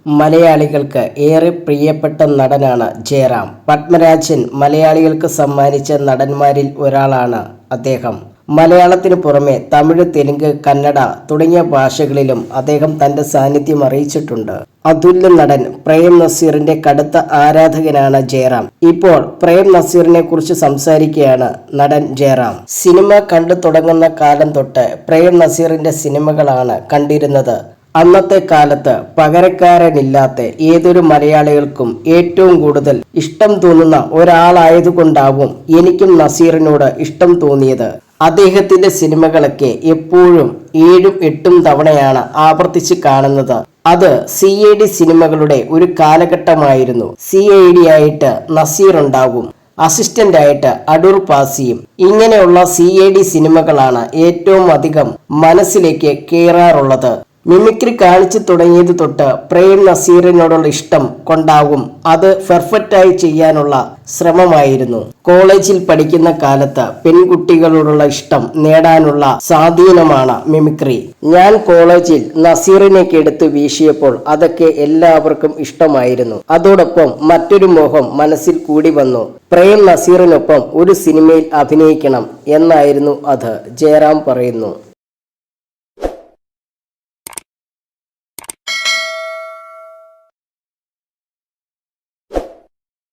മലയാളികൾക്ക് ഏറെ പ്രിയപ്പെട്ട നടനാണ് ജയറാം. പത്മരാജൻ മലയാളികൾക്ക് സമ്മാനിച്ച നടന്മാരിൽ ഒരാളാണ് അദ്ദേഹം. മലയാളത്തിനു പുറമെ തമിഴ്, തെലുങ്ക്, കന്നഡ തുടങ്ങിയ ഭാഷകളിലും അദ്ദേഹം തന്റെ സാന്നിധ്യം അറിയിച്ചിട്ടുണ്ട്. അതുല്യ നടൻ പ്രേം നസീറിന്റെ കടുത്ത ആരാധകനാണ് ജയറാം. ഇപ്പോൾ പ്രേം നസീറിനെ കുറിച്ച് സംസാരിക്കുകയാണ് നടൻ ജയറാം. സിനിമ കണ്ടു തുടങ്ങുന്ന കാലം തൊട്ട് പ്രേം നസീറിന്റെ സിനിമകളാണ് കണ്ടിരുന്നത്. അന്നത്തെ കാലത്ത് പകരക്കാരനില്ലാത്ത ഏതൊരു മലയാളികൾക്കും ഏറ്റവും കൂടുതൽ ഇഷ്ടം തോന്നുന്ന ഒരാളായതുകൊണ്ടാവും എനിക്കും നസീറിനോട് ഇഷ്ടം തോന്നിയത്. അദ്ദേഹത്തിന്റെ സിനിമകളൊക്കെ എപ്പോഴും 7-8 തവണയാണ് ആവർത്തിച്ച് കാണുന്നത്. അത് CID സിനിമകളുടെ ഒരു കാലഘട്ടമായിരുന്നു. CID ആയിട്ട് നസീർ ഉണ്ടാകും, അസിസ്റ്റന്റ് ആയിട്ട് അടൂർ പാസിയും. ഇങ്ങനെയുള്ള CID സിനിമകളാണ് ഏറ്റവും അധികം മനസ്സിലേക്ക് കയറാറുള്ളത്. മിമിക്രി കാണിച്ചു തുടങ്ങിയത് തൊട്ട് പ്രേം നസീറിനോടുള്ള ഇഷ്ടം കൊണ്ടാവും അത് പെർഫെക്റ്റായി ചെയ്യാനുള്ള ശ്രമമായിരുന്നു. കോളേജിൽ പഠിക്കുന്ന കാലത്ത് പെൺകുട്ടികളോടുള്ള ഇഷ്ടം നേടാനുള്ള സ്വാധീനമാണ് മിമിക്രി. ഞാൻ കോളേജിൽ നസീറിനെയൊക്കെ എടുത്ത് വീശിയപ്പോൾ അതൊക്കെ എല്ലാവർക്കും ഇഷ്ടമായിരുന്നു. അതോടൊപ്പം മറ്റൊരു മോഹം മനസ്സിൽ കൂടി വന്നു. പ്രേം നസീറിനൊപ്പം ഒരു സിനിമയിൽ അഭിനയിക്കണം എന്നായിരുന്നു അത്. ജയറാം പറയുന്നു.